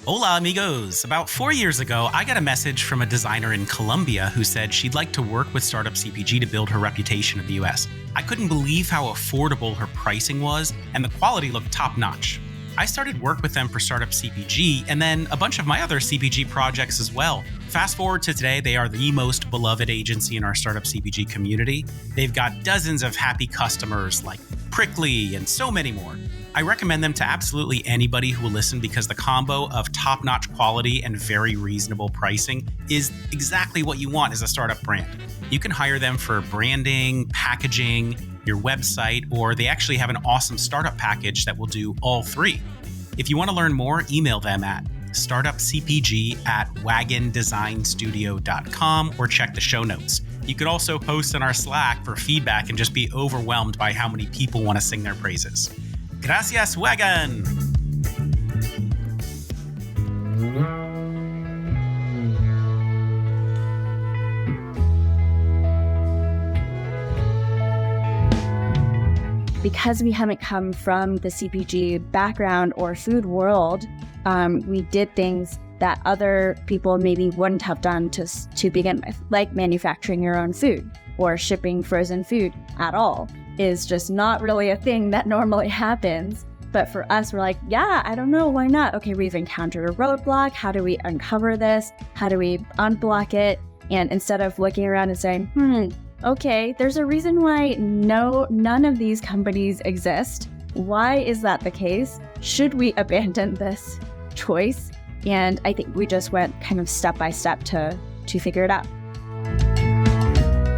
Hola, amigos. About 4 years ago, I got a message from a designer in Colombia who said she'd like to work with Startup CPG to build her reputation in the US. I couldn't believe how affordable her pricing was, and the quality looked top-notch. I started work with them for Startup CPG and then a bunch of my other CPG projects as well. Fast forward to today, they are the most beloved agency in our Startup CPG community. They've got dozens of happy customers like Prickly and so many more. I recommend them to absolutely anybody who will listen because the combo of top-notch quality and very reasonable pricing is exactly what you want as a startup brand. You can hire them for branding, packaging, your website, or they actually have an awesome startup package that will do all three. If you want to learn more, email them at startupcpg@wagondesignstudio.com or check the show notes. You could also post on our Slack for feedback and just be overwhelmed by how many people want to sing their praises. Gracias, Wagon! Because we haven't come from the CPG background or food world, we did things that other people maybe wouldn't have done to begin with, like manufacturing your own food or shipping frozen food at all. Is just not really a thing that normally happens. But for us, we're like, yeah, I don't know, why not? Okay, we've encountered a roadblock. How do we uncover this? How do we unblock it? And instead of looking around and saying, okay, there's a reason why none of these companies exist. Why is that the case? Should we abandon this choice? And I think we just went kind of step by step to figure it out.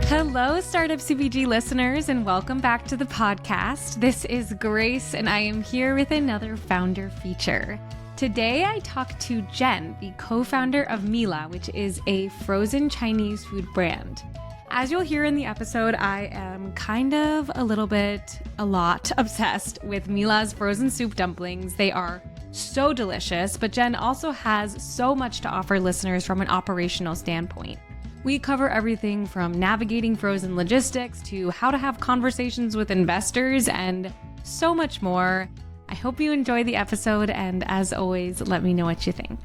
Hello, Startup CPG listeners, and welcome back to the podcast. This is Grace, and I am here with another founder feature. Today, I talk to Jen, the co-founder of MìLà, which is a frozen Chinese food brand. As you'll hear in the episode, I am kind of a lot obsessed with MìLà's frozen soup dumplings. They are so delicious, but Jen also has so much to offer listeners from an operational standpoint. We cover everything from navigating frozen logistics to how to have conversations with investors and so much more. I hope you enjoy the episode, and as always, let me know what you think.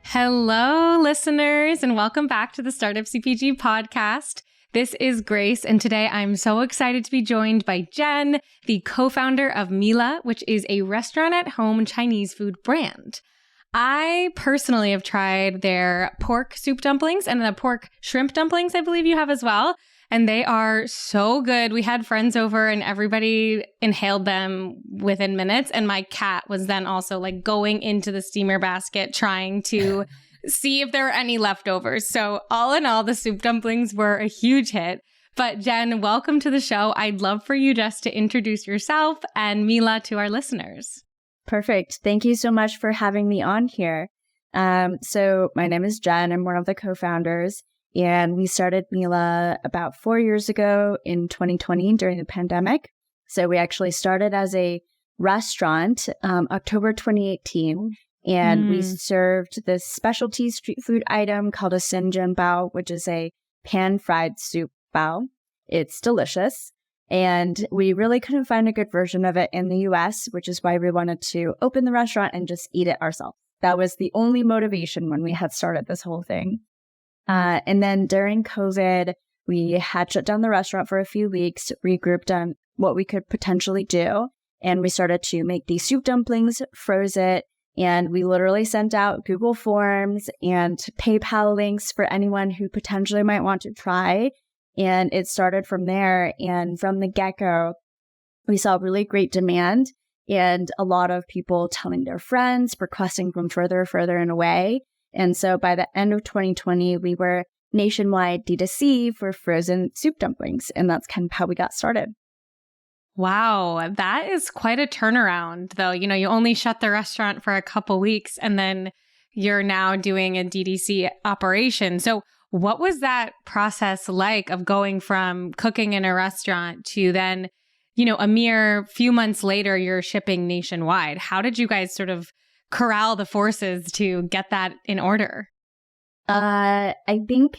Hello, listeners, and welcome back to the Startup CPG podcast. This is Grace, and today I'm so excited to be joined by Jen, the co-founder of MìLà, which is a restaurant-at-home Chinese food brand. I personally have tried their pork soup dumplings and the pork shrimp dumplings, I believe you have as well. And they are so good. We had friends over and everybody inhaled them within minutes. And my cat was then also like going into the steamer basket trying to see if there were any leftovers. So all in all, the soup dumplings were a huge hit. But Jen, welcome to the show. I'd love for you just to introduce yourself and MìLà to our listeners. Perfect. Thank you so much for having me on here. So my name is Jen. I'm one of the co-founders, and we started MìLà about 4 years ago in 2020 during the pandemic. So we actually started as a restaurant, October 2018, and we served this specialty street food item called a Sinjin bao, which is a pan-fried soup bao. It's delicious. And we really couldn't find a good version of it in the US, which is why we wanted to open the restaurant and just eat it ourselves. That was the only motivation when we had started this whole thing. And then during COVID, we had shut down the restaurant for a few weeks, regrouped on what we could potentially do. And we started to make these soup dumplings, froze it, and we literally sent out Google Forms and PayPal links for anyone who potentially might want to try. And it started from there. And from the get-go, we saw really great demand and a lot of people telling their friends, requesting from further and away. And so by the end of 2020, we were nationwide D2C for frozen soup dumplings. And that's kind of how we got started. Wow, that is quite a turnaround, though. You know, you only shut the restaurant for a couple weeks and then you're now doing a DTC operation. So what was that process like of going from cooking in a restaurant to then, you know, a mere few months later, you're shipping nationwide? How did you guys sort of corral the forces to get that in order? I think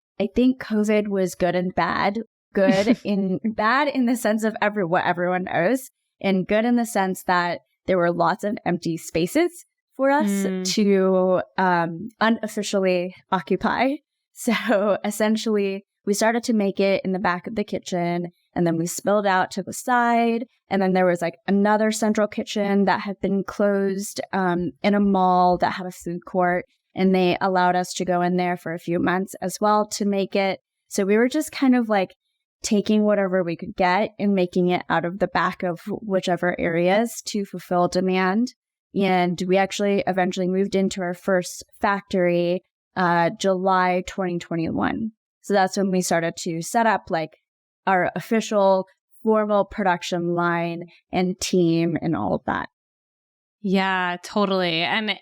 COVID was good and bad. Bad in the sense of what everyone knows, and good in the sense that there were lots of empty spaces for us to unofficially occupy. So essentially, we started to make it in the back of the kitchen, and then we spilled out to the side. And then there was like another central kitchen that had been closed in a mall that had a food court. And they allowed us to go in there for a few months as well to make it. So we were just kind of like taking whatever we could get and making it out of the back of whichever areas to fulfill demand. And we actually eventually moved into our first factory July 2021. So that's when we started to set up like our official formal production line and team and all of that. Yeah, totally. And,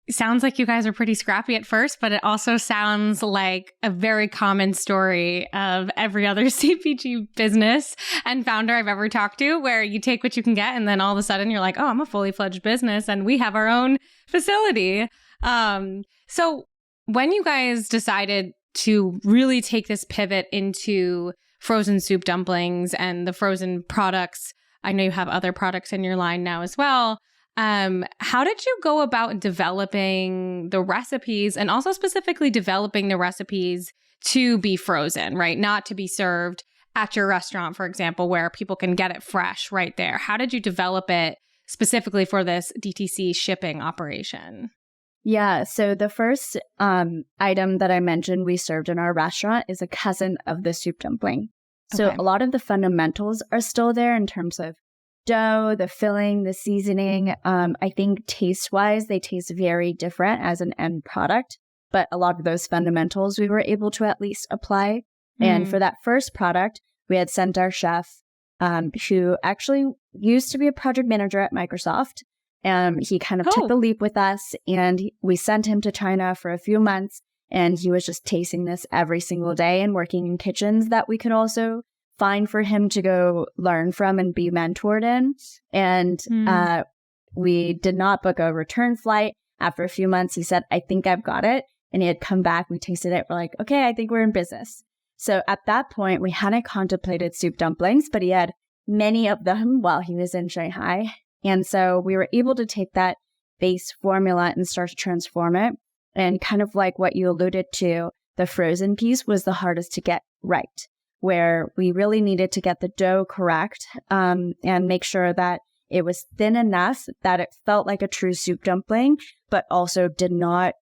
it sounds like you guys are pretty scrappy at first, but it also sounds like a very common story of every other CPG business and founder I've ever talked to, where you take what you can get and then all of a sudden you're like, oh, I'm a fully fledged business and we have our own facility. So when you guys decided to really take this pivot into frozen soup dumplings and the frozen products, I know you have other products in your line now as well. How did you go about developing the recipes and also specifically developing the recipes to be frozen, right? Not to be served at your restaurant, for example, where people can get it fresh right there. How did you develop it specifically for this DTC shipping operation? Yeah, so the first item that I mentioned we served in our restaurant is a cousin of the soup dumpling. So Okay. a lot of the fundamentals are still there in terms of dough, the filling, the seasoning. I think taste-wise, they taste very different as an end product, but a lot of those fundamentals we were able to at least apply. And for that first product, we had sent our chef, who actually used to be a project manager at Microsoft. He kind of took the leap with us, and we sent him to China for a few months, and he was just tasting this every single day and working in kitchens that we could also find for him to go learn from and be mentored in. And we did not book a return flight. After a few months, he said, I think I've got it. And he had come back. We tasted it. We're like, okay, I think we're in business. So at that point, we hadn't contemplated soup dumplings, but he had many of them while he was in Shanghai. And so we were able to take that base formula and start to transform it. And kind of like what you alluded to, the frozen piece was the hardest to get right, where we really needed to get the dough correct and make sure that it was thin enough that it felt like a true soup dumpling, but also did not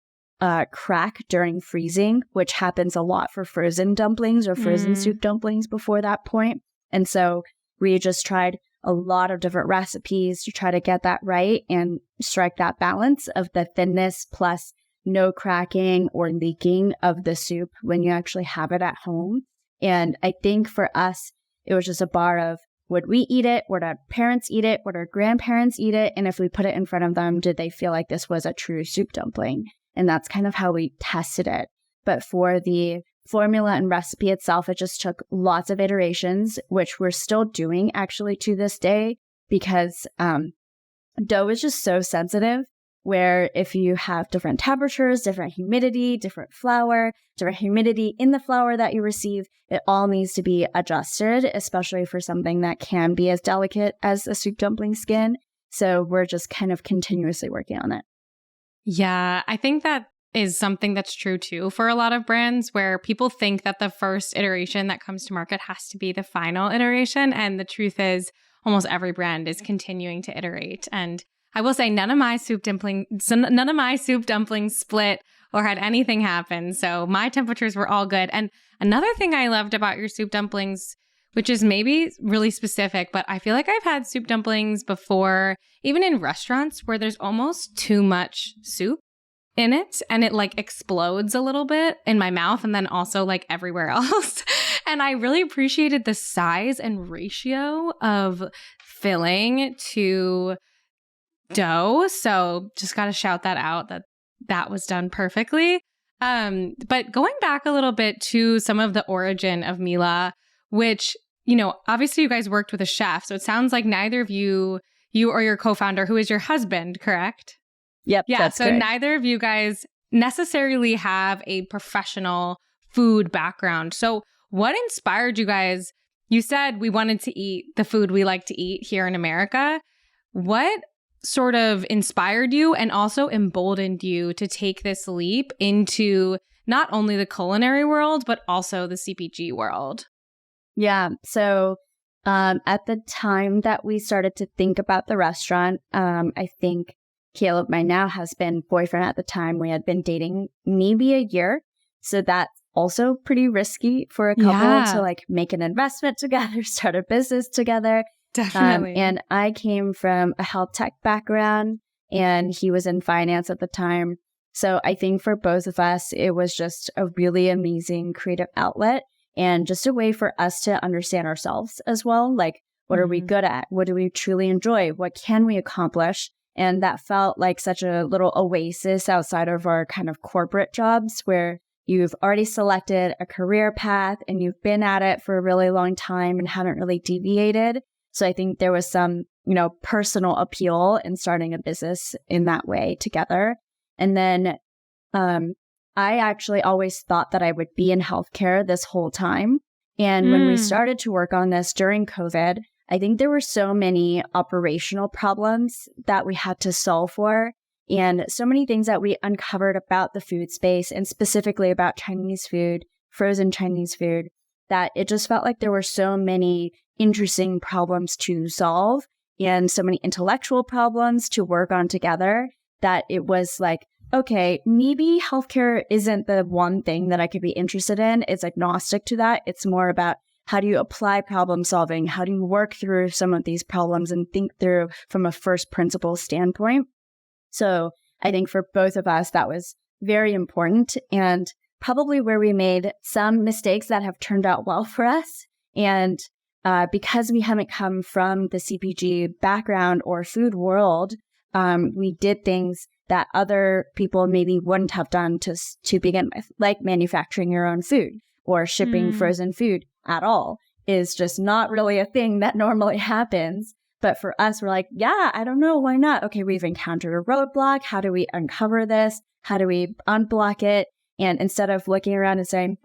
crack during freezing, which happens a lot for frozen dumplings or frozen soup dumplings before that point. And so we just tried a lot of different recipes to try to get that right and strike that balance of the thinness plus no cracking or leaking of the soup when you actually have it at home. And I think for us, it was just a bar of, would we eat it? Would our parents eat it? Would our grandparents eat it? And if we put it in front of them, did they feel like this was a true soup dumpling? And that's kind of how we tested it. But for the formula and recipe itself, it just took lots of iterations, which we're still doing actually to this day, because dough is just so sensitive, where if you have different temperatures, different humidity, different flour, different humidity in the flour that you receive, it all needs to be adjusted, especially for something that can be as delicate as a soup dumpling skin. So we're just kind of continuously working on it. Yeah, I think that is something that's true too for a lot of brands, where people think that the first iteration that comes to market has to be the final iteration. And the truth is almost every brand is continuing to iterate. And I will say none of my soup dumplings split or had anything happen. So my temperatures were all good. And another thing I loved about your soup dumplings, which is maybe really specific, but I feel like I've had soup dumplings before, even in restaurants, where there's almost too much soup in it and it like explodes a little bit in my mouth and then also like everywhere else. And I really appreciated the size and ratio of filling to dough. So just got to shout that out, that was done perfectly. But going back a little bit to some of the origin of MìLà, which, obviously you guys worked with a chef. So it sounds like neither of you or your co-founder, who is your husband, correct? Yep. Yeah. That's So correct. neither of you guys necessarily have a professional food background. So what inspired you guys? You said we wanted to eat the food we like to eat here in America. What sort of inspired you and also emboldened you to take this leap into not only the culinary world, but also the CPG world? Yeah. So at the time that we started to think about the restaurant, I think Caleb, my now husband, boyfriend at the time, we had been dating maybe a year. So that's also pretty risky for a couple to like make an investment together, start a business together. Definitely. And I came from a health tech background and he was in finance at the time. So I think for both of us, it was just a really amazing creative outlet and just a way for us to understand ourselves as well. Like, what are we good at? What do we truly enjoy? What can we accomplish? And that felt like such a little oasis outside of our kind of corporate jobs where you've already selected a career path and you've been at it for a really long time and haven't really deviated. So I think there was some, personal appeal in starting a business in that way together. And then I actually always thought that I would be in healthcare this whole time. And when we started to work on this during COVID, I think there were so many operational problems that we had to solve for and so many things that we uncovered about the food space and specifically about Chinese food, frozen Chinese food, that it just felt like there were so many interesting problems to solve and so many intellectual problems to work on together that it was like, okay, maybe healthcare isn't the one thing that I could be interested in. It's agnostic to that. It's more about how do you apply problem solving? How do you work through some of these problems and think through from a first principle standpoint? So I think for both of us, that was very important and probably where we made some mistakes that have turned out well for us. And because we haven't come from the CPG background or food world, we did things that other people maybe wouldn't have done to begin with, like manufacturing your own food or shipping frozen food at all is just not really a thing that normally happens. But for us, we're like, yeah, I don't know, why not? Okay, we've encountered a roadblock. How do we uncover this? How do we unblock it? And instead of looking around and saying,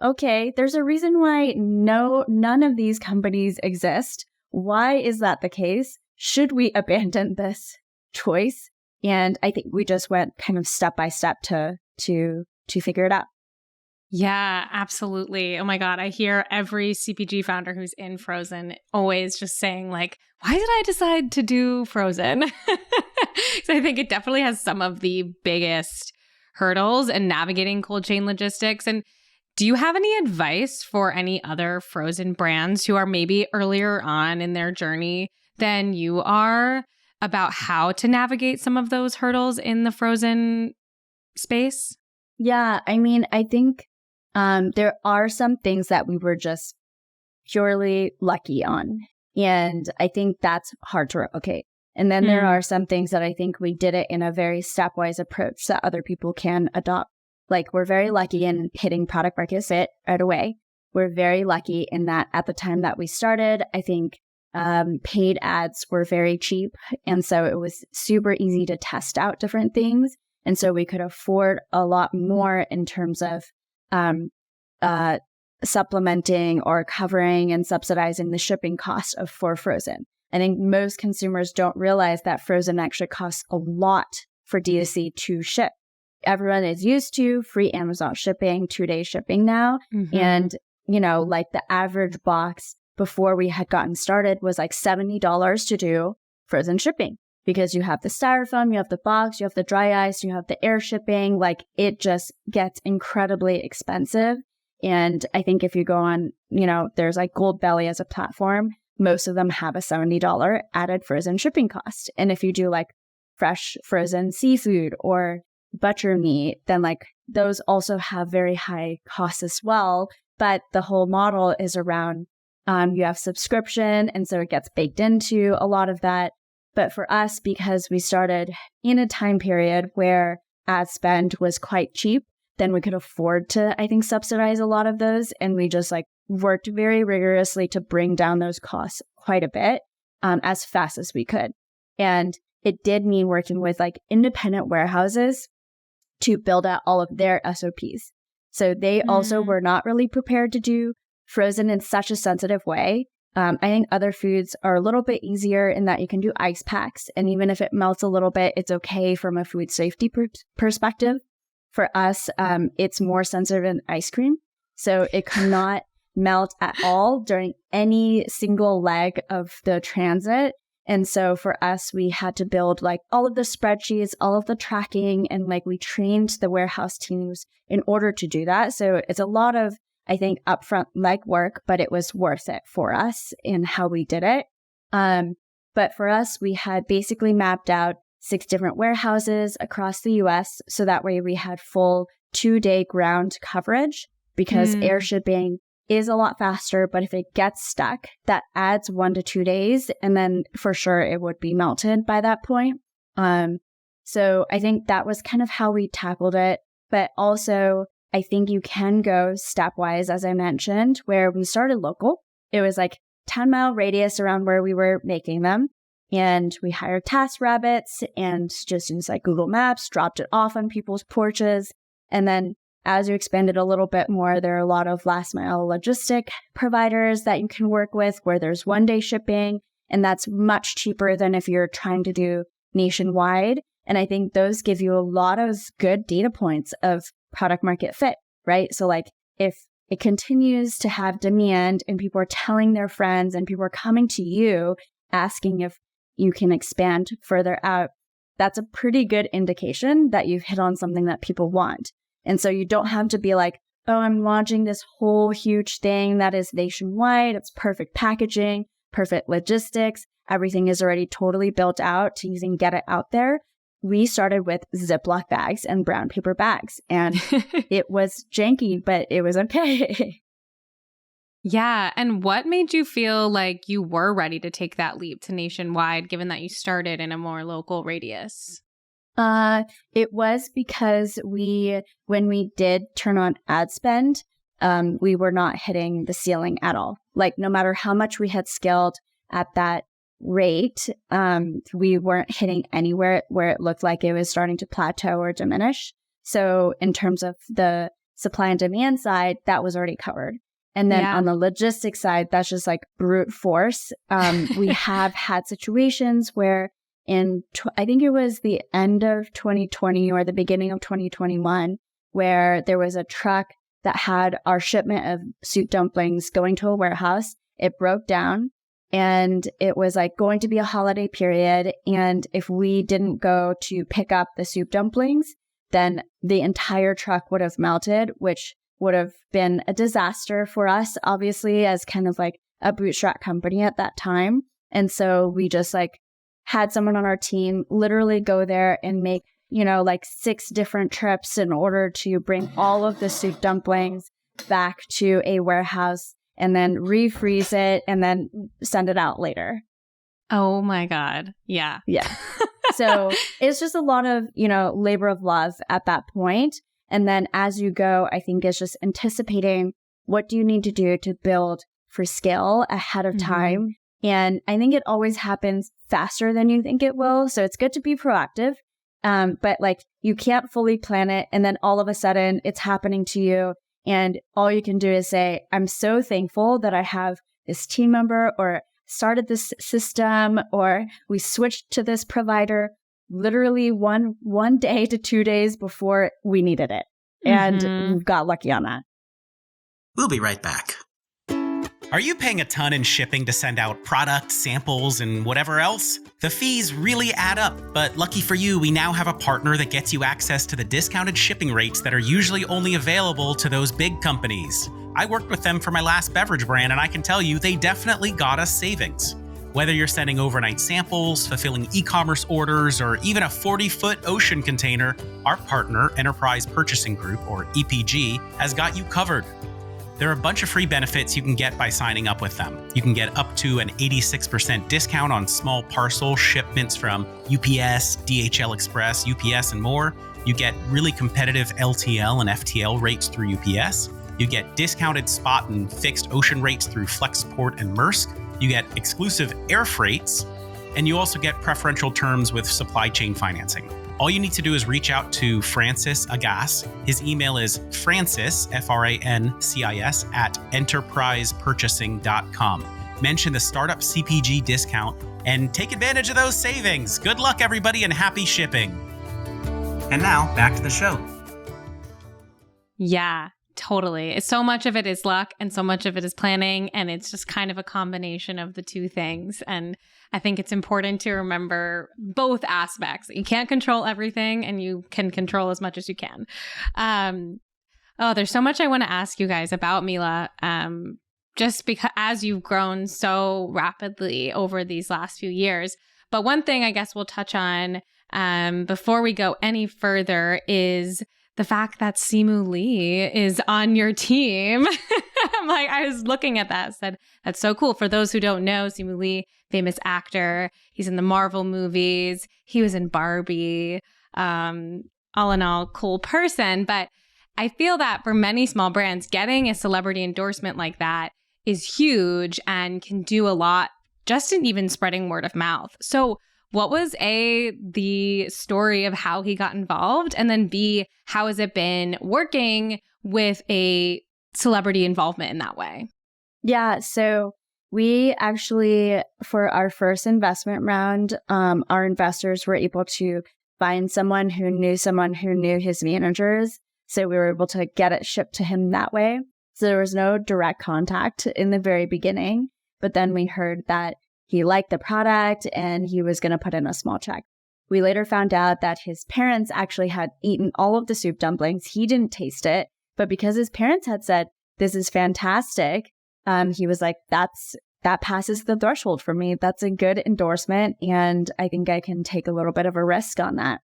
okay, there's a reason why none of these companies exist. Why is that the case? Should we abandon this choice? And I think we just went kind of step by step to figure it out. Yeah, absolutely. Oh my God. I hear every CPG founder who's in frozen always just saying like, why did I decide to do frozen? So I think it definitely has some of the biggest hurdles in navigating cold chain logistics. And do you have any advice for any other frozen brands who are maybe earlier on in their journey than you are about how to navigate some of those hurdles in the frozen space? Yeah, I mean, I think there are some things that we were just purely lucky on. And I think that's hard to replicate. And then there are some things that I think we did it in a very stepwise approach that other people can adopt. Like we're very lucky in hitting product market fit right away. We're very lucky in that at the time that we started, I think paid ads were very cheap. And so it was super easy to test out different things. And so we could afford a lot more in terms of supplementing or covering and subsidizing the shipping cost for frozen. I think most consumers don't realize that frozen actually costs a lot for D2C to ship. Everyone is used to free Amazon shipping, 2-day shipping now. And, like the average box before we had gotten started was like $70 to do frozen shipping. Because you have the styrofoam, you have the box, you have the dry ice, you have the air shipping, like it just gets incredibly expensive. And I think if you go on, there's like Goldbelly as a platform, most of them have a $70 added frozen shipping cost. And if you do like fresh frozen seafood or butcher meat, then like those also have very high costs as well. But the whole model is around, you have subscription. And so it gets baked into a lot of that. But for us, because we started in a time period where ad spend was quite cheap, then we could afford to, I think, subsidize a lot of those. And we just like worked very rigorously to bring down those costs quite a bit as fast as we could. And it did mean working with like independent warehouses to build out all of their SOPs. So they also were not really prepared to do frozen in such a sensitive way. I think other foods are a little bit easier in that you can do ice packs. And even if it melts a little bit, it's okay from a food safety perspective. For us, it's more sensitive in ice cream. So it cannot melt at all during any single leg of the transit. And so for us, we had to build like all of the spreadsheets, all of the tracking, and like we trained the warehouse teams in order to do that. So it's a lot of, I think, upfront legwork, but it was worth it for us in how we did it. But for us, we had basically mapped out 6 different warehouses across the US. So that way we had full 2-day ground coverage because air shipping is a lot faster. But if it gets stuck, that adds 1 to 2 days. And then for sure it would be melted by that point. So I think that was kind of how we tackled it. But also, I think you can go stepwise, as I mentioned, where we started local. It was like 10-mile radius around where we were making them. And we hired task rabbits and just used like Google Maps, dropped it off on people's porches. And then as you expand it a little bit more, there are a lot of last mile logistic providers that you can work with where there's 1-day shipping. And that's much cheaper than if you're trying to do nationwide. And I think those give you a lot of good data points of product market fit, right? So like if it continues to have demand and people are telling their friends and people are coming to you asking if you can expand further out, that's a pretty good indication that you've hit on something that people want. And so you don't have to be like, oh, I'm launching this whole huge thing that is nationwide. It's perfect packaging, perfect logistics. Everything is already totally built out to even get it out there. We started with Ziploc bags and brown paper bags, and it was janky, but it was okay. Yeah. And what made you feel like you were ready to take that leap to nationwide, given that you started in a more local radius? It was because when we did turn on ad spend, we were not hitting the ceiling at all. Like no matter how much we had scaled at that rate, we weren't hitting anywhere where it looked like it was starting to plateau or diminish. So in terms of the supply and demand side, that was already covered. And then on the logistics side, that's just like brute force. We have had situations where I think it was the end of 2020 or the beginning of 2021, where there was a truck that had our shipment of soup dumplings going to a warehouse. It broke down and it was like going to be a holiday period. And if we didn't go to pick up the soup dumplings, then the entire truck would have melted, which would have been a disaster for us, obviously, as kind of like a bootstrap company at that time. And so we just like had someone on our team literally go there and make, like 6 different trips in order to bring all of the soup dumplings back to a warehouse and then refreeze it and then send it out later. Oh my God. Yeah. Yeah. So it's just a lot of, labor of love at that point. And then as you go, I think it's just anticipating what do you need to do to build for scale ahead of time. And I think it always happens faster than you think it will. So it's good to be proactive. But like you can't fully plan it. And then all of a sudden it's happening to you. And all you can do is say, I'm so thankful that I have this team member or started this system or we switched to this provider literally one day to 2 days before we needed it. And we got lucky on that. We'll be right back. Are you paying a ton in shipping to send out products, samples, and whatever else? The fees really add up, but lucky for you, we now have a partner that gets you access to the discounted shipping rates that are usually only available to those big companies. I worked with them for my last beverage brand, and I can tell you they definitely got us savings. Whether you're sending overnight samples, fulfilling e-commerce orders, or even a 40-foot ocean container, our partner, Enterprise Purchasing Group, or EPG, has got you covered. There are a bunch of free benefits you can get by signing up with them. You can get up to an 86% discount on small parcel shipments from UPS, DHL Express, UPS, and more. You get really competitive LTL and FTL rates through UPS. You get discounted spot and fixed ocean rates through Flexport and Maersk. You get exclusive air freights, and you also get preferential terms with supply chain financing. All you need to do is reach out to Francis Agas. His email is francis, Francis, @enterprisepurchasing.com. mention the Startup CPG discount and take advantage of those savings. Good luck, everybody, and happy shipping. And now, back to the show. Yeah, totally. So much of it is luck and so much of it is planning. And it's just kind of a combination of the two things. And I think it's important to remember both aspects. You can't control everything and you can control as much as you can. There's so much I want to ask you guys about MìLà. Just because as you've grown so rapidly over these last few years. But one thing I guess we'll touch on before we go any further is the fact that Simu Liu is on your team. I was looking at that, said, that's so cool. For those who don't know, Simu Liu, famous actor. He's in the Marvel movies. He was in Barbie. All in all, cool person. But I feel that for many small brands, getting a celebrity endorsement like that is huge and can do a lot just in even spreading word of mouth. So what was the story of how he got involved? And then B, how has it been working with a celebrity involvement in that way? Yeah, so we actually, for our first investment round, our investors were able to find someone who knew his managers. So we were able to get it shipped to him that way. So there was no direct contact in the very beginning. But then we heard that he liked the product and he was going to put in a small check. We later found out that his parents actually had eaten all of the soup dumplings. He didn't taste it, but because his parents had said, this is fantastic, he was like, that passes the threshold for me. That's a good endorsement. And I think I can take a little bit of a risk on that.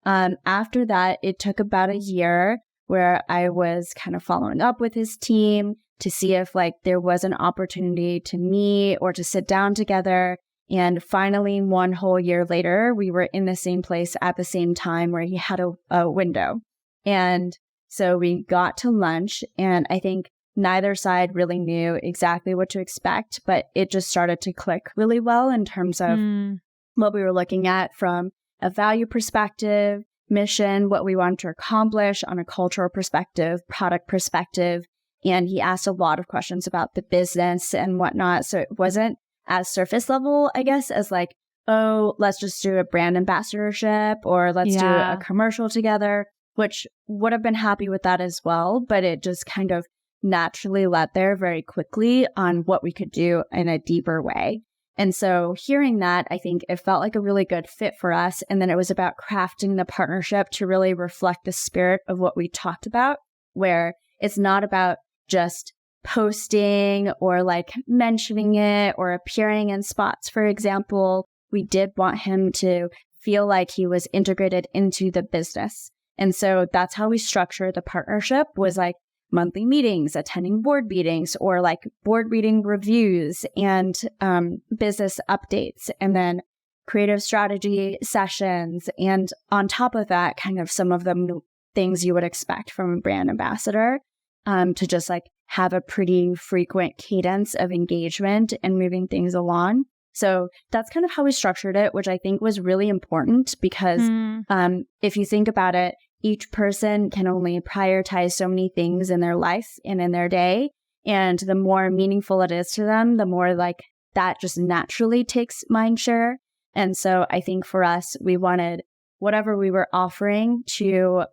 After that, it took about a year where I was kind of following up with his team to see if there was an opportunity to meet or to sit down together. And finally, one whole year later, we were in the same place at the same time where he had a window. And so we got to lunch, and I think neither side really knew exactly what to expect, but it just started to click really well in terms of what we were looking at from a value perspective, mission, what we wanted to accomplish on a cultural perspective, product perspective. And he asked a lot of questions about the business and whatnot. So it wasn't as surface level, I guess, as let's just do a brand ambassadorship or let's do a commercial together, which would have been happy with that as well. But it just kind of naturally led there very quickly on what we could do in a deeper way. And so hearing that, I think it felt like a really good fit for us. And then it was about crafting the partnership to really reflect the spirit of what we talked about, where it's not about just posting or mentioning it or appearing in spots, for example. We did want him to feel like he was integrated into the business. And so that's how we structured the partnership, was monthly meetings, attending board meetings, or board meeting reviews and business updates, and then creative strategy sessions. And on top of that, kind of some of the things you would expect from a brand ambassador, to just have a pretty frequent cadence of engagement and moving things along. So that's kind of how we structured it, which I think was really important because if you think about it, each person can only prioritize so many things in their life and in their day. And the more meaningful it is to them, the more that just naturally takes mind share. And so I think for us, we wanted whatever we were offering to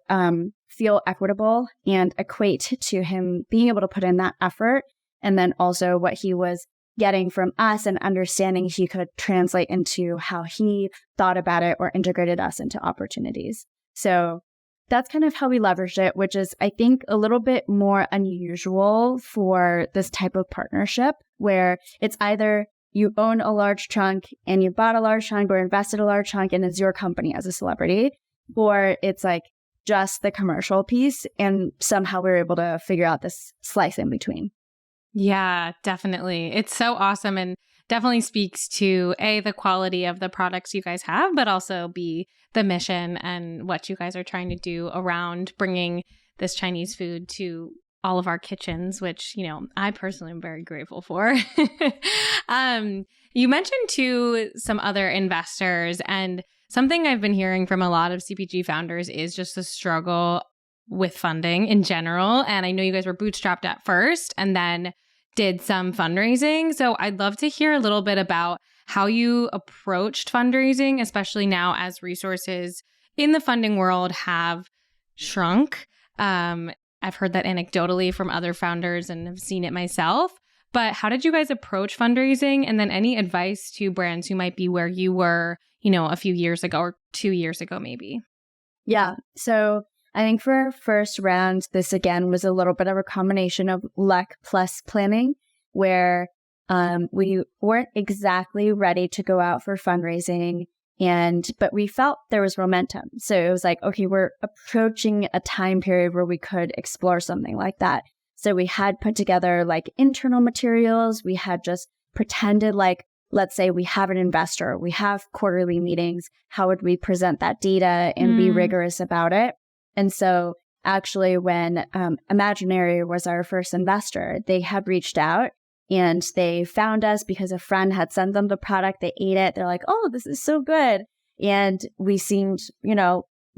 feel equitable and equate to him being able to put in that effort. And then also what he was getting from us and understanding he could translate into how he thought about it or integrated us into opportunities. So that's kind of how we leveraged it, which is, I think, a little bit more unusual for this type of partnership, where it's either you own a large chunk and you bought a large chunk or invested a large chunk and it's your company as a celebrity, or it's just the commercial piece and somehow we were able to figure out this slice in between. Yeah, definitely. It's so awesome and definitely speaks to A, the quality of the products you guys have, but also B, the mission and what you guys are trying to do around bringing this Chinese food to all of our kitchens, which, I personally am very grateful for. You mentioned too some other investors, and something I've been hearing from a lot of CPG founders is just the struggle with funding in general. And I know you guys were bootstrapped at first and then did some fundraising. So I'd love to hear a little bit about how you approached fundraising, especially now as resources in the funding world have shrunk. I've heard that anecdotally from other founders and have seen it myself. But how did you guys approach fundraising? And then any advice to brands who might be where you were, a few years ago or 2 years ago, maybe? Yeah. So I think for our first round, this again was a little bit of a combination of luck plus planning, where we weren't exactly ready to go out for fundraising, but we felt there was momentum. So it was like, okay, we're approaching a time period where we could explore something like that. So we had put together like internal materials. We had just pretended like, let's say we have an investor, we have quarterly meetings. How would we present that data and be rigorous about it? And so actually when Imaginary was our first investor, they had reached out and they found us because a friend had sent them the product. They ate it. They're like, oh, this is so good. And we seemed,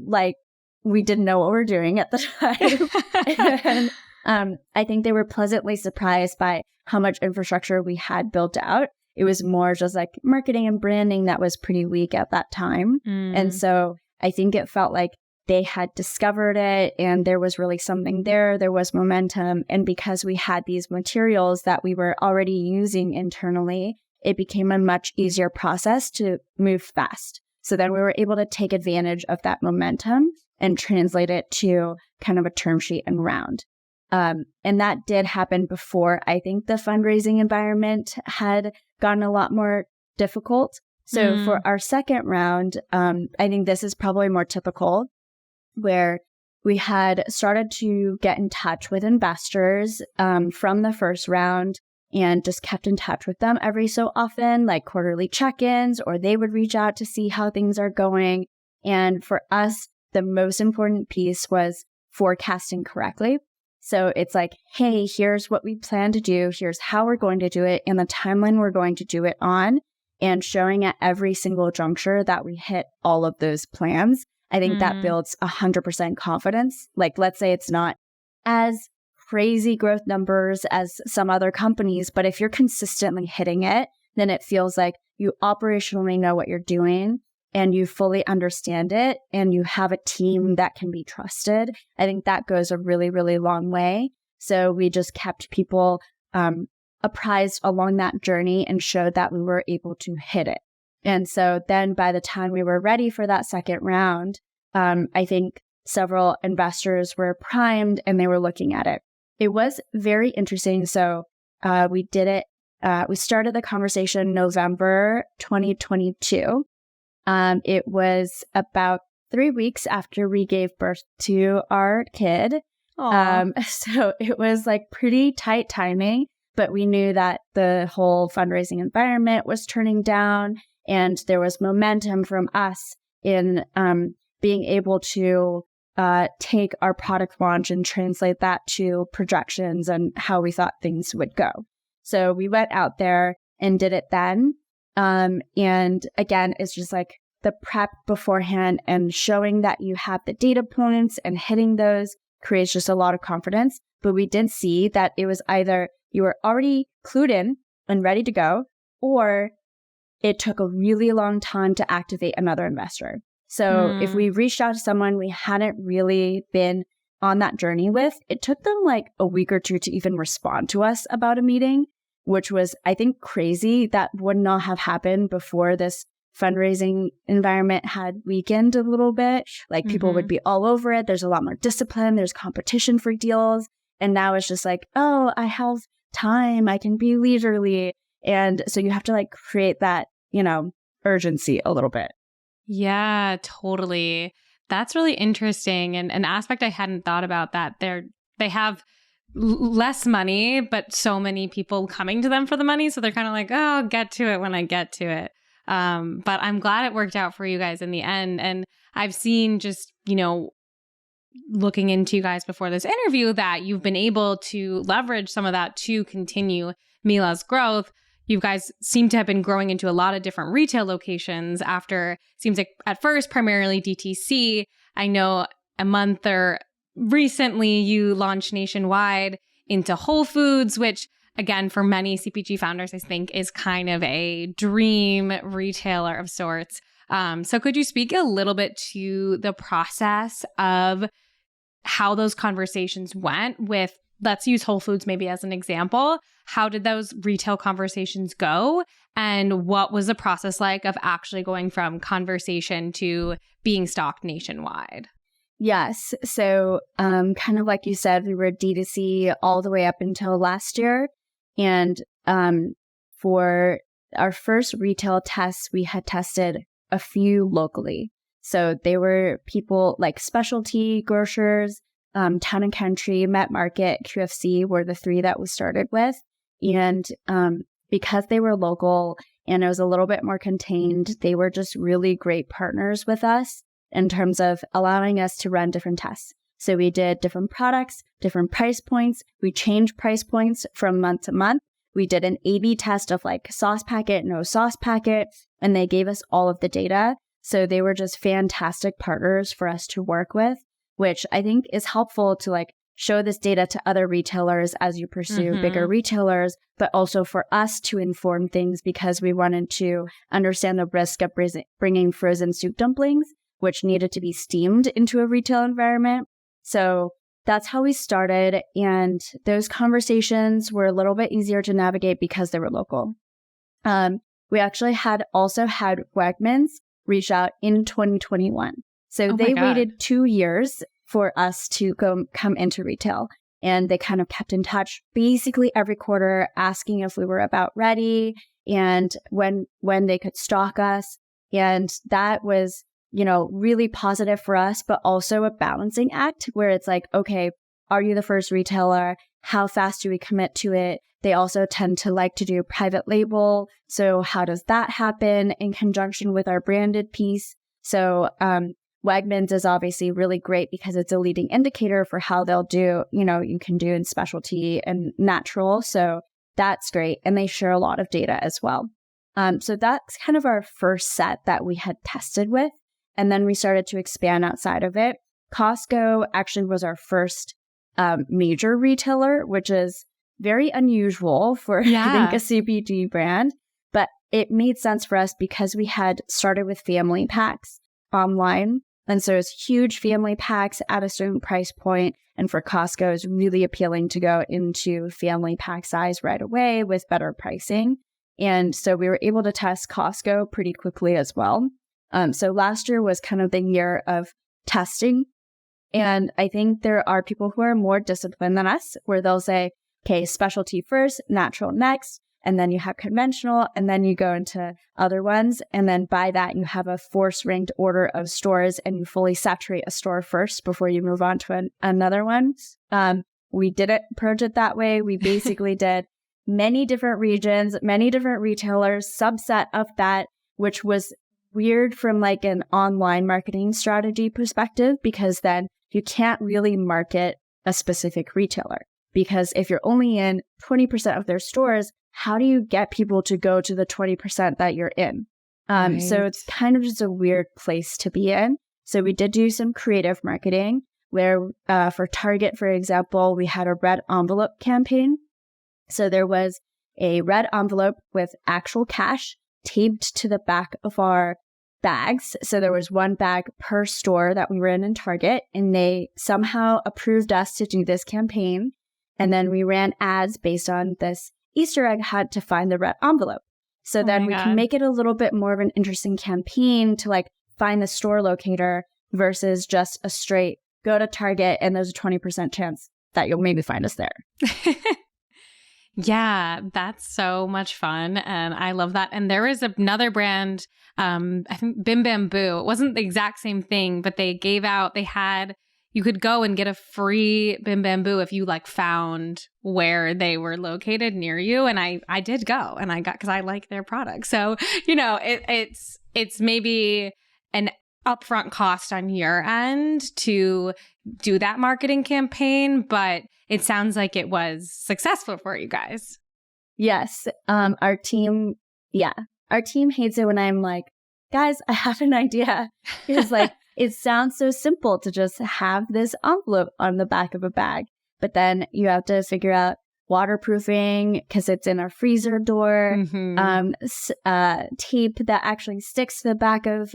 like we didn't know what we were doing at the time. And I think they were pleasantly surprised by how much infrastructure we had built out. It was more just like marketing and branding that was pretty weak at that time. And so I think it felt like they had discovered it and there was really something there. There was momentum. And because we had these materials that we were already using internally, it became a much easier process to move fast. So then we were able to take advantage of that momentum and translate it to kind of a term sheet and round. And that did happen before I think the fundraising environment had gotten a lot more difficult. So for our second round, I think this is probably more typical, where we had started to get in touch with investors from the first round and just kept in touch with them every so often, like quarterly check-ins, or they would reach out to see how things are going. And for us, the most important piece was forecasting correctly. So it's like, hey, here's what we plan to do. Here's how we're going to do it and the timeline we're going to do it on, and showing at every single juncture that we hit all of those plans. I think that builds 100% confidence. Like, let's say it's not as crazy growth numbers as some other companies, but if you're consistently hitting it, then it feels like you operationally know what you're doing and you fully understand it and you have a team that can be trusted. I think that goes a really, really long way. So we just kept people apprised along that journey and showed that we were able to hit it. And so then by the time we were ready for that second round, I think several investors were primed and they were looking at it. It was very interesting. So we did it. We started the conversation November 2022. It was about 3 weeks after we gave birth to our kid. So it was like pretty tight timing, but we knew that the whole fundraising environment was turning down. And there was momentum from us in being able to take our product launch and translate that to projections and how we thought things would go. So we went out there and did it then. And again, it's just like the prep beforehand and showing that you have the data points and hitting those creates just a lot of confidence. But we did see that it was either you were already clued in and ready to go, or it took a really long time to activate another investor. So if we reached out to someone we hadn't really been on that journey with, it took them like a week or two to even respond to us about a meeting, which was, I think, crazy. That would not have happened before this fundraising environment had weakened a little bit. Like people would be all over it. There's a lot more discipline. There's competition for deals. And now it's just like, oh, I have time. I can be leisurely. And so you have to like create that, urgency a little bit. Yeah, totally. That's really interesting. And an aspect I hadn't thought about, that they have less money, but so many people coming to them for the money. So they're kind of like, oh, I'll get to it when I get to it. But I'm glad it worked out for you guys in the end. And I've seen just, looking into you guys before this interview, that you've been able to leverage some of that to continue MìLà's growth. You guys seem to have been growing into a lot of different retail locations after, seems like at first, primarily DTC. I know a month or recently you launched nationwide into Whole Foods, which again, for many CPG founders, I think is kind of a dream retailer of sorts. So could you speak a little bit to the process of how those conversations went with, let's use Whole Foods maybe as an example. How did those retail conversations go? And what was the process like of actually going from conversation to being stocked nationwide? Yes. So kind of like you said, we were D2C all the way up until last year. And for our first retail tests, we had tested a few locally. So they were people like specialty grocers, Town and Country, Met Market, QFC were the three that we started with. And because they were local and it was a little bit more contained, they were just really great partners with us in terms of allowing us to run different tests. So we did different products, different price points. We changed price points from month to month. We did an A/B test of like sauce packet, no sauce packet, and they gave us all of the data. So they were just fantastic partners for us to work with, which I think is helpful to like show this data to other retailers as you pursue bigger retailers, but also for us to inform things because we wanted to understand the risk of bringing frozen soup dumplings, which needed to be steamed into a retail environment. So that's how we started. And those conversations were a little bit easier to navigate because they were local. We actually also had Wegmans reach out in 2021. So they waited 2 years for us to come into retail. And they kind of kept in touch basically every quarter, asking if we were about ready and when they could stock us. And that was, really positive for us, but also a balancing act where it's like, okay, are you the first retailer? How fast do we commit to it? They also tend to like to do private label. So how does that happen in conjunction with our branded piece? So Wegmans is obviously really great because it's a leading indicator for how they'll do, you can do in specialty and natural. So that's great. And they share a lot of data as well. So that's kind of our first set that we had tested with. And then we started to expand outside of it. Costco actually was our first major retailer, which is very unusual for, I think, a CPG brand. But it made sense for us because we had started with family packs online. And so it's huge family packs at a certain price point. And for Costco, it's really appealing to go into family pack size right away with better pricing. And so we were able to test Costco pretty quickly as well. So last year was kind of the year of testing. And I think there are people who are more disciplined than us, where they'll say, okay, specialty first, natural next, and then you have conventional, and then you go into other ones. And then by that, you have a force ranked order of stores and you fully saturate a store first before you move on to another one. We didn't approach it that way. We basically did many different regions, many different retailers, subset of that, which was weird from like an online marketing strategy perspective, because then you can't really market a specific retailer. Because if you're only in 20% of their stores, how do you get people to go to the 20% that you're in? So it's kind of just a weird place to be in. So we did do some creative marketing where for Target, for example, we had a red envelope campaign. So there was a red envelope with actual cash taped to the back of our bags. So there was one bag per store that we were in Target, and they somehow approved us to do this campaign. And then we ran ads based on this Easter egg hunt to find the red envelope. So then we can make it a little bit more of an interesting campaign to like find the store locator versus just a straight go to Target and there's a 20% chance that you'll maybe find us there. Yeah, that's so much fun. And I love that. And there is another brand, I think Bim Bamboo. It wasn't the exact same thing, but you could go and get a free Bim Bamboo if you like found where they were located near you. And I did go and because I like their product. So, it's maybe an upfront cost on your end to do that marketing campaign, but it sounds like it was successful for you guys. Yes. Our team hates it when I'm like, guys, I have an idea. It's like, it sounds so simple to just have this envelope on the back of a bag, but then you have to figure out, waterproofing because it's in a freezer door, tape that actually sticks to the back of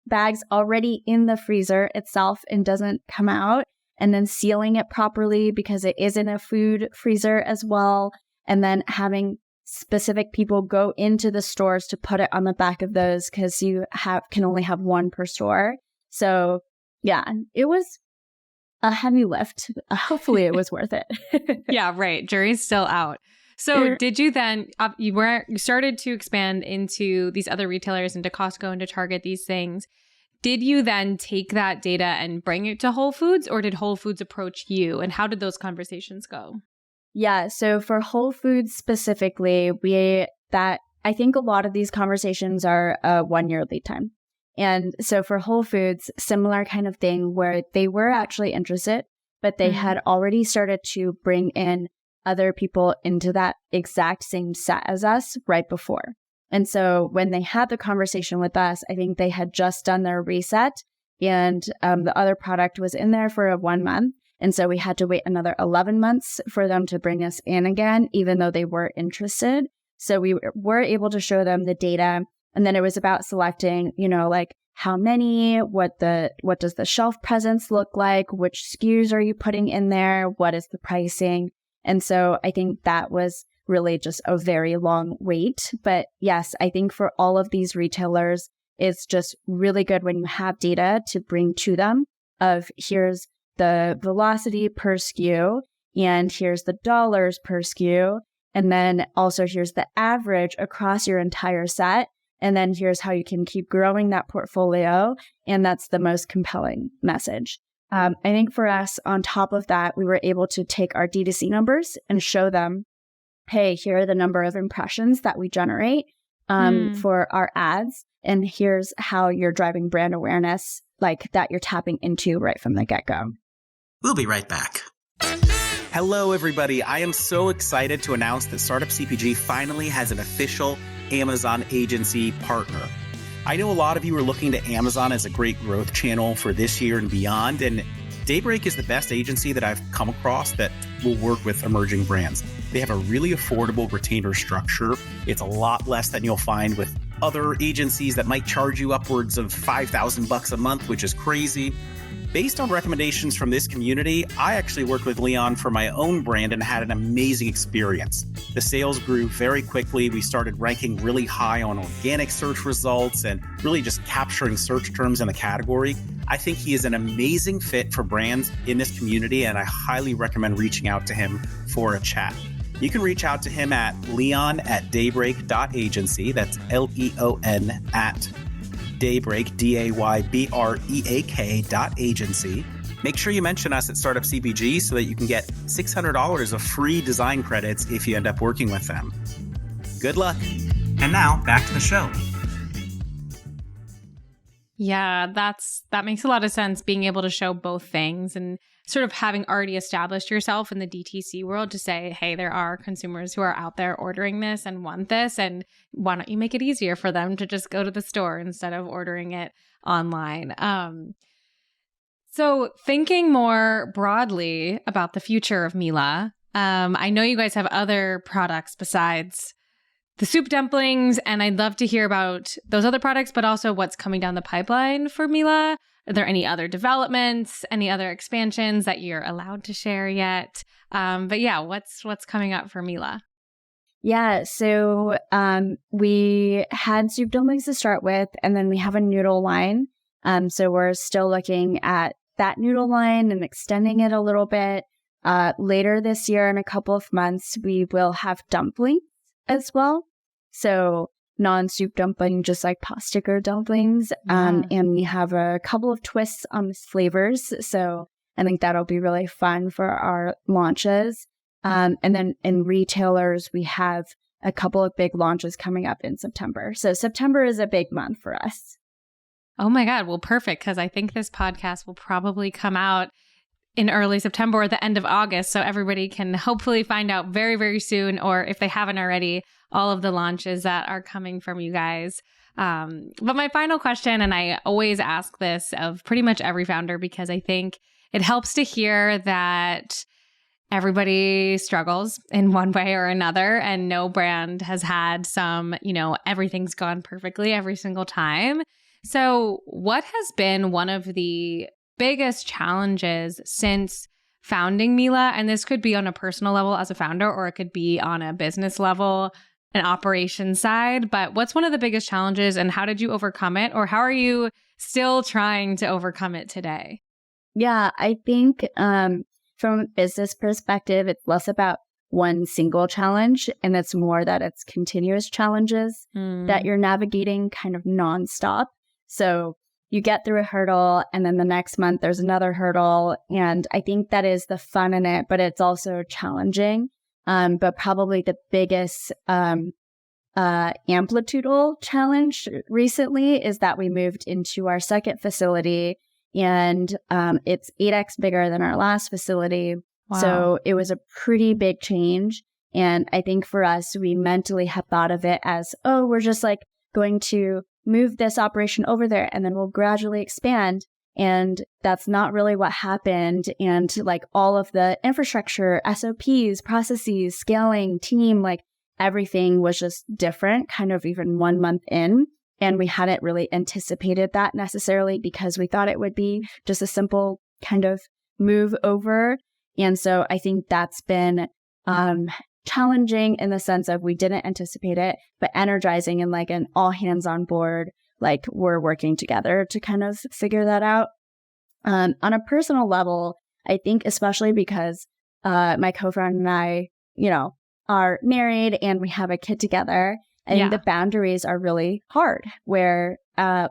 bags already in the freezer itself and doesn't come out, and then sealing it properly because it is in a food freezer as well, and then having specific people go into the stores to put it on the back of those because you can only have one per store. So yeah, it was a heavy lift. Hopefully it was worth it. Yeah, right. Jury's still out. So did you then, you started to expand into these other retailers, into Costco, into Target, these things. Did you then take that data and bring it to Whole Foods, or did Whole Foods approach you? And how did those conversations go? Yeah, so for Whole Foods specifically, I think a lot of these conversations are a 1-year lead time. And so for Whole Foods, similar kind of thing where they were actually interested, but they had already started to bring in other people into that exact same set as us right before. And so when they had the conversation with us, I think they had just done their reset, and the other product was in there for 1 month. And so we had to wait another 11 months for them to bring us in again, even though they were interested. So we were able to show them the data. And then it was about selecting, like how many, what does the shelf presence look like? Which SKUs are you putting in there? What is the pricing? And so I think that was really just a very long wait. But yes, I think for all of these retailers, it's just really good when you have data to bring to them of here's the velocity per SKU, and here's the dollars per SKU, and then also here's the average across your entire set, and then here's how you can keep growing that portfolio, and that's the most compelling message. I think for us, on top of that, we were able to take our D2C numbers and show them, hey, here are the number of impressions that we generate for our ads, and here's how you're driving brand awareness, like that you're tapping into right from the get-go. We'll be right back. Hello, everybody. I am so excited to announce that Startup CPG finally has an official Amazon agency partner. I know a lot of you are looking to Amazon as a great growth channel for this year and beyond, and Daybreak is the best agency that I've come across that will work with emerging brands. They have a really affordable retainer structure. It's a lot less than you'll find with other agencies that might charge you upwards of $5,000 a month, which is crazy. Based on recommendations from this community, I actually worked with Leon for my own brand and had an amazing experience. The sales grew very quickly. We started ranking really high on organic search results and really just capturing search terms in the category. I think he is an amazing fit for brands in this community, and I highly recommend reaching out to him for a chat. You can reach out to him at leon@daybreak.agency. That's LEON at Daybreak, DAYBREAK.agency. Make sure you mention us at Startup CPG so that you can get $600 of free design credits if you end up working with them. Good luck. And now back to the show. Yeah, that makes a lot of sense, being able to show both things and sort of having already established yourself in the DTC world to say, hey, there are consumers who are out there ordering this and want this, and why don't you make it easier for them to just go to the store instead of ordering it online? So thinking more broadly about the future of MìLà, I know you guys have other products besides the soup dumplings, and I'd love to hear about those other products, but also what's coming down the pipeline for MìLà. Are there any other developments, any other expansions that you're allowed to share yet? But yeah, what's coming up for MìLà? Yeah, so we had soup dumplings to start with, and then we have a noodle line. So we're still looking at that noodle line and extending it a little bit. Later this year, in a couple of months, we will have dumplings as well. So non-soup dumpling, just like pasticker dumplings. And we have a couple of twists on the flavors. So I think that'll be really fun for our launches. And then in retailers, we have a couple of big launches coming up in September. So September is a big month for us. Oh my God. Well, perfect. Because I think this podcast will probably come out in early September or the end of August. So everybody can hopefully find out very, very soon, or if they haven't already, all of the launches that are coming from you guys. But my final question, and I always ask this of pretty much every founder, because I think it helps to hear that everybody struggles in one way or another, and no brand has had some, everything's gone perfectly every single time. So what has been one of the biggest challenges since founding MìLà? And this could be on a personal level as a founder, or it could be on a business level, an operations side. But what's one of the biggest challenges, and how did you overcome it? Or how are you still trying to overcome it today? Yeah, I think from a business perspective, it's less about one single challenge, and it's more that it's continuous challenges that you're navigating kind of nonstop. So you get through a hurdle, and then the next month there's another hurdle. And I think that is the fun in it, but it's also challenging. But probably the biggest amplitudinal challenge recently is that we moved into our second facility, and it's 8x bigger than our last facility. Wow. So it was a pretty big change. And I think for us, we mentally have thought of it as, oh, we're just like going to move this operation over there and then we'll gradually expand. And that's not really what happened. And like all of the infrastructure, SOPs, processes, scaling, team, like everything was just different kind of even 1 month in. And we hadn't really anticipated that necessarily because we thought it would be just a simple kind of move over. And so I think that's been challenging in the sense of we didn't anticipate it, but energizing and like an all hands on board, like we're working together to kind of figure that out. On a personal level, I think especially because my co-founder and I, are married and we have a kid together, I think the boundaries are really hard where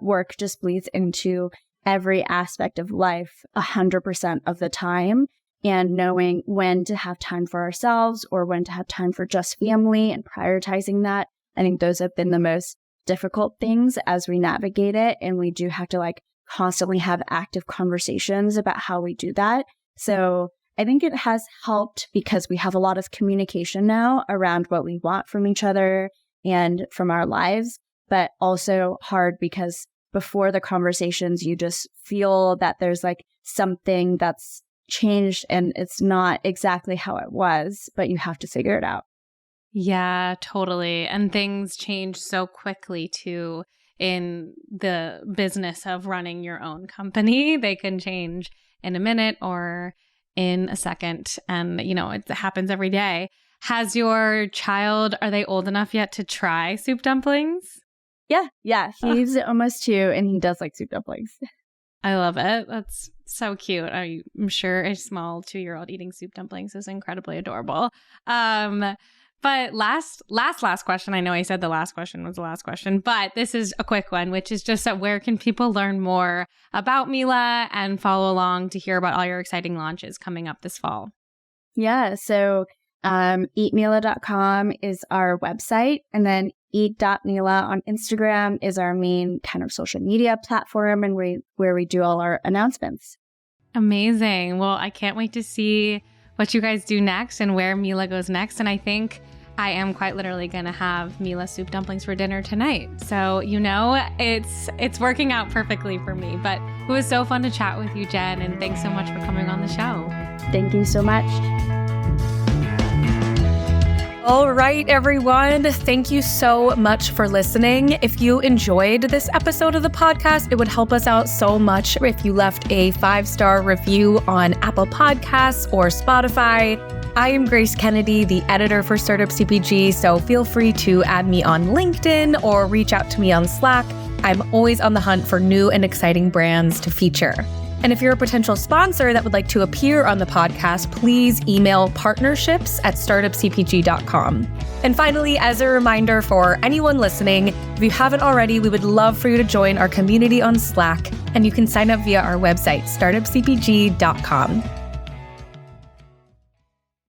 work just bleeds into every aspect of life 100% of the time. And knowing when to have time for ourselves or when to have time for just family and prioritizing that. I think those have been the most difficult things as we navigate it. And we do have to like constantly have active conversations about how we do that. So I think it has helped because we have a lot of communication now around what we want from each other and from our lives, but also hard because before the conversations, you just feel that there's like something that's changed and it's not exactly how it was, but you have to figure it out. Yeah, totally. And things change so quickly too in the business of running your own company. They can change in a minute or in a second. And, it happens every day. Has your child, are they old enough yet to try soup dumplings? Yeah. He's almost 2 and he does like soup dumplings. I love it. That's so cute. I'm sure a small 2-year-old eating soup dumplings is incredibly adorable. But last question. I know I said the last question was the last question, but this is a quick one, which is just that where can people learn more about MìLà and follow along to hear about all your exciting launches coming up this fall? Yeah. So eatmila.com is our website, and then eat.mila on Instagram is our main kind of social media platform and where we do all our announcements. Amazing. Well, I can't wait to see what you guys do next and where MìLà goes next. And I think I am quite literally going to have MìLà soup dumplings for dinner tonight. So, it's working out perfectly for me. But it was so fun to chat with you, Jen. And thanks so much for coming on the show. Thank you so much. All right, everyone. Thank you so much for listening. If you enjoyed this episode of the podcast, it would help us out so much if you left a 5-star review on Apple Podcasts or Spotify. I am Grace Kennedy, the editor for Startup CPG, so feel free to add me on LinkedIn or reach out to me on Slack. I'm always on the hunt for new and exciting brands to feature. And if you're a potential sponsor that would like to appear on the podcast, please email partnerships@startupcpg.com. And finally, as a reminder for anyone listening, if you haven't already, we would love for you to join our community on Slack, and you can sign up via our website, startupcpg.com.